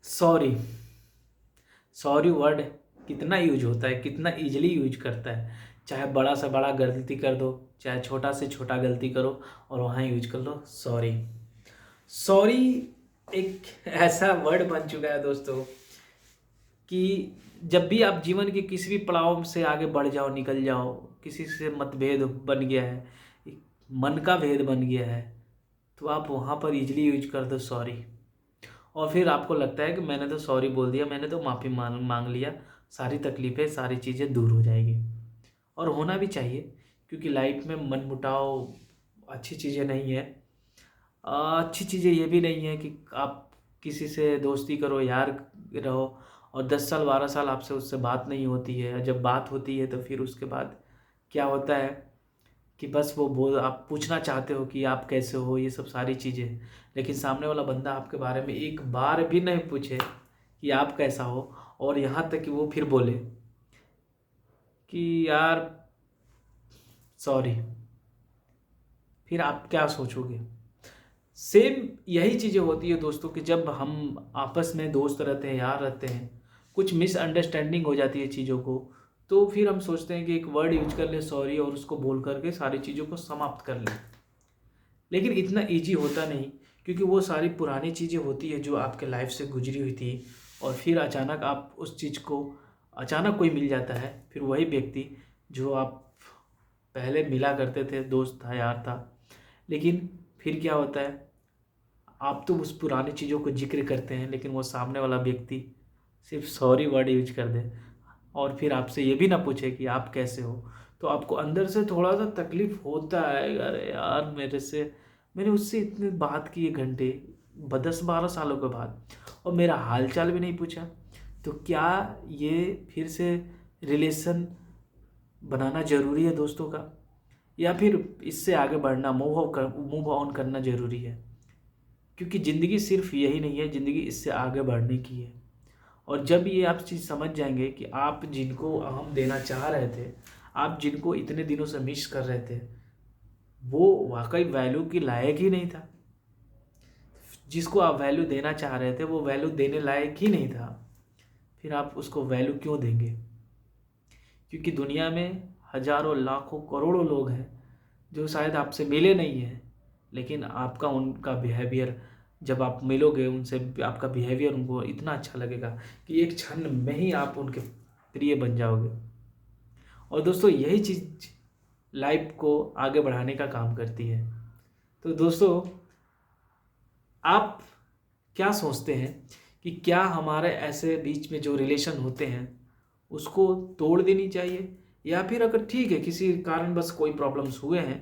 Sorry. Sorry word कितना use होता है, कितना इजीली यूज करता है। चाहे बड़ा से बड़ा गलती कर दो, चाहे छोटा से छोटा गलती करो, और वहाँ यूज कर लो सॉरी। सॉरी एक ऐसा वर्ड बन चुका है दोस्तों कि जब भी आप जीवन के किसी भी पड़ाव से आगे बढ़ जाओ, निकल जाओ, किसी से मतभेद बन गया है, एक मन का भेद बन गया है, तो आप वहाँ पर इजीली यूज कर दो सॉरी। और फिर आपको लगता है कि मैंने तो सॉरी बोल दिया, मैंने तो माफ़ी मांग मांग लिया, सारी तकलीफ़ें, सारी चीज़ें दूर हो जाएगी। और होना भी चाहिए, क्योंकि लाइफ में मनमुटाव अच्छी चीज़ें नहीं है। अच्छी चीज़ें ये भी नहीं है कि आप किसी से दोस्ती करो, यार रहो, और 10 साल 12 साल आपसे उससे बात नहीं होती है। जब बात होती है तो फिर उसके बाद क्या होता है कि बस वो बोल, आप पूछना चाहते हो कि आप कैसे हो, ये सब सारी चीज़ें, लेकिन सामने वाला बंदा आपके बारे में एक बार भी नहीं पूछे कि आप कैसा हो, और यहाँ तक कि वो फिर बोले कि यार सॉरी, फिर आप क्या सोचोगे। सेम यही चीज़ें होती है दोस्तों कि जब हम आपस में दोस्त रहते हैं, यार रहते हैं, कुछ मिसअंडरस्टैंडिंग हो जाती है चीज़ों को, तो फिर हम सोचते हैं कि एक वर्ड यूज कर ले सॉरी, और उसको बोल करके सारी चीज़ों को समाप्त कर लें। लेकिन इतना ईजी होता नहीं, क्योंकि वो सारी पुरानी चीज़ें होती है जो आपके लाइफ से गुजरी हुई थी, और फिर अचानक आप उस चीज़ को, अचानक कोई मिल जाता है, फिर वही व्यक्ति जो आप पहले मिला करते थे, दोस्त था, यार था, लेकिन फिर क्या होता है, आप तो उस पुरानी चीज़ों को जिक्र करते हैं, लेकिन वो सामने वाला व्यक्ति सिर्फ सॉरी वर्ड यूज कर दे, और फिर आपसे ये भी ना पूछे कि आप कैसे हो, तो आपको अंदर से थोड़ा सा तकलीफ होता है। अरे यार, मैंने उससे इतनी बात की 1 घंटे, 10 12 सालों के बाद, और मेरा हालचाल भी नहीं पूछा, तो क्या ये फिर से रिलेशन बनाना ज़रूरी है दोस्तों का, या फिर इससे आगे बढ़ना, मूव ऑन करना ज़रूरी है। क्योंकि ज़िंदगी सिर्फ यही नहीं है, ज़िंदगी इससे आगे बढ़ने की है। और जब ये आप चीज़ समझ जाएंगे कि आप जिनको अहम देना चाह रहे थे, आप जिनको इतने दिनों से मिस कर रहे थे, वो वाकई वैल्यू की लायक ही नहीं था। जिसको आप वैल्यू देना चाह रहे थे वो वैल्यू देने लायक ही नहीं था, फिर आप उसको वैल्यू क्यों देंगे। क्योंकि दुनिया में हजारों लाखों करोड़ों लोग हैं जो शायद आपसे मिले नहीं हैं, लेकिन आपका उनका बिहेवियर, जब आप मिलोगे उनसे, आपका बिहेवियर उनको इतना अच्छा लगेगा कि एक क्षण में ही आप उनके प्रिय बन जाओगे। और दोस्तों यही चीज़ लाइफ को आगे बढ़ाने का काम करती है। तो दोस्तों, आप क्या सोचते हैं कि क्या हमारे ऐसे बीच में जो रिलेशन होते हैं उसको तोड़ देनी चाहिए, या फिर अगर ठीक है किसी कारण बस कोई प्रॉब्लम्स हुए हैं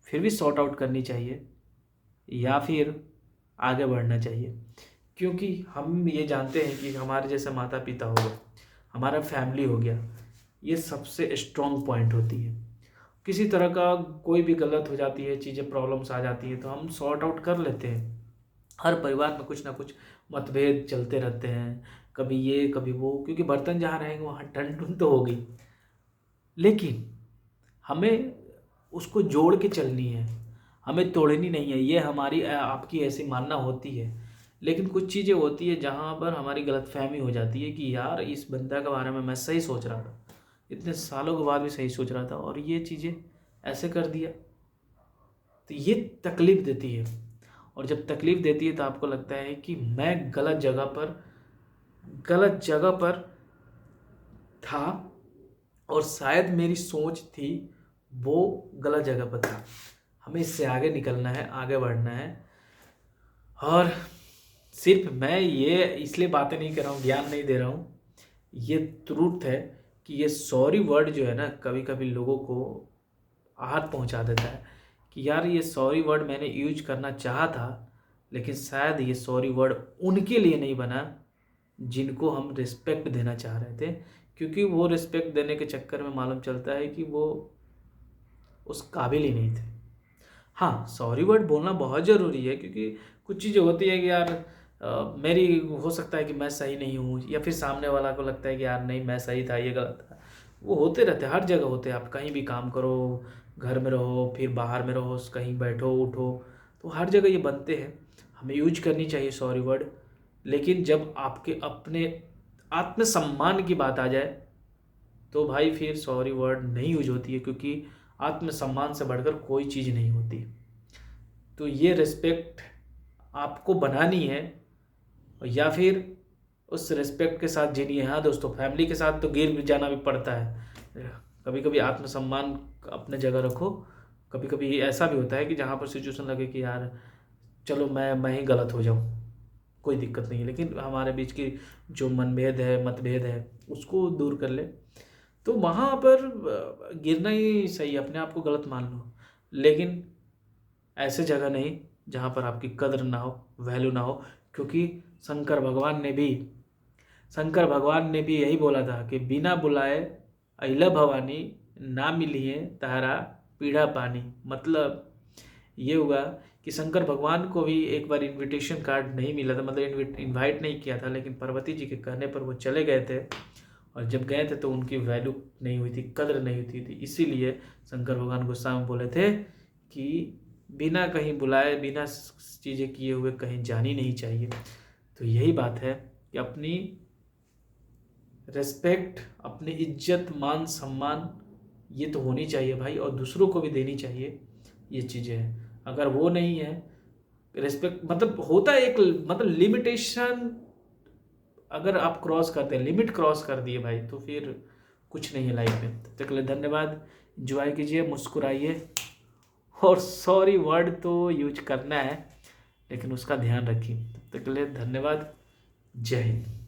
फिर भी सॉर्ट आउट करनी चाहिए, या फिर आगे बढ़ना चाहिए। क्योंकि हम ये जानते हैं कि हमारे जैसे माता पिता हो गए, हमारा फैमिली हो गया, ये सबसे स्ट्रॉन्ग पॉइंट होती है। किसी तरह का कोई भी गलत हो जाती है, चीज़ें प्रॉब्लम्स आ जाती हैं, तो हम सॉर्ट आउट कर लेते हैं। हर परिवार में कुछ ना कुछ मतभेद चलते रहते हैं, कभी ये कभी वो, क्योंकि बर्तन जहाँ रहेंगे वहाँ टन टुन तो होगी। लेकिन हमें उसको जोड़ के चलनी है, हमें तोड़नी नहीं है। ये हमारी आपकी ऐसी मानना होती है, लेकिन कुछ चीज़ें होती है जहाँ पर हमारी गलतफहमी हो जाती है कि यार इस बंदा के बारे में मैं सही सोच रहा था, इतने सालों के बाद भी सही सोच रहा था, और ये चीज़ें ऐसे कर दिया, तो ये तकलीफ़ देती है। और जब तकलीफ़ देती है तो आपको लगता है कि मैं गलत जगह पर था, और शायद मेरी सोच थी वो गलत जगह पर था। हमें इससे आगे निकलना है, आगे बढ़ना है। और सिर्फ मैं ये इसलिए बातें नहीं कर रहा हूँ, ज्ञान नहीं दे रहा हूँ, ये ट्रूथ है कि ये सॉरी वर्ड जो है ना, कभी कभी लोगों को आहत पहुंचा देता है कि यार ये सॉरी वर्ड मैंने यूज करना चाहा था, लेकिन शायद ये सॉरी वर्ड उनके लिए नहीं बना जिनको हम रिस्पेक्ट देना चाह रहे थे, क्योंकि वो रिस्पेक्ट देने के चक्कर में मालूम चलता है कि वो उस काबिल ही नहीं थे। हाँ, सॉरी वर्ड बोलना बहुत ज़रूरी है, क्योंकि कुछ चीज़ें होती है कि यार मेरी हो सकता है कि मैं सही नहीं हूँ, या फिर सामने वाला को लगता है कि यार नहीं मैं सही था, ये गलत था। वो होते रहते हैं, हर जगह होते हैं। आप कहीं भी काम करो, घर में रहो, फिर बाहर में रहो, कहीं बैठो उठो, तो हर जगह ये बनते हैं। हमें यूज करनी चाहिए सॉरी वर्ड, लेकिन जब आपके अपने आत्मसम्मान की बात आ जाए तो भाई फिर सॉरी वर्ड नहीं यूज होती है, क्योंकि आत्मसम्मान से बढ़कर कोई चीज़ नहीं होती। तो ये रिस्पेक्ट आपको बनानी है, या फिर उस रिस्पेक्ट के साथ जीनी है। हाँ दोस्तों, फैमिली के साथ तो गिर जाना भी पड़ता है। कभी कभी आत्मसम्मान अपने जगह रखो। कभी कभी ऐसा भी होता है कि जहाँ पर सिचुएशन लगे कि यार चलो मैं ही गलत हो जाऊँ, कोई दिक्कत नहीं है, लेकिन हमारे बीच की जो मनभेद है, मतभेद है, उसको दूर कर ले, तो वहाँ पर गिरना ही सही है। अपने आप को गलत मान लो, लेकिन ऐसे जगह नहीं जहाँ पर आपकी कद्र ना हो, वैल्यू ना हो। क्योंकि शंकर भगवान ने भी यही बोला था कि बिना बुलाए अइला भवानी, ना मिलिए तारा पीढ़ा पानी। मतलब ये हुआ कि शंकर भगवान को भी एक बार इनविटेशन कार्ड नहीं मिला था, मतलब इनवाइट नहीं किया था, लेकिन पार्वती जी के कहने पर वो चले गए थे। और जब गए थे तो उनकी वैल्यू नहीं हुई थी, कद्र नहीं हुई थी। इसीलिए शंकर भगवान गुस्सा में बोले थे कि बिना कहीं बुलाए, बिना चीज़ें किए हुए कहीं जानी नहीं चाहिए। तो यही बात है कि अपनी रिस्पेक्ट, अपनी इज्जत, मान सम्मान ये तो होनी चाहिए भाई, और दूसरों को भी देनी चाहिए। ये चीज़ें हैं, अगर वो नहीं है रिस्पेक्ट, मतलब होता है एक, मतलब लिमिटेशन, अगर आप क्रॉस करते हैं, लिमिट क्रॉस कर दिए भाई, तो फिर कुछ नहीं है लाइफ में। तब तक के लिए धन्यवाद। एंजॉय कीजिए, मुस्कुराइए, और सॉरी वर्ड तो यूज करना है, लेकिन उसका ध्यान रखिए। तब तक के लिए धन्यवाद। जय हिंद।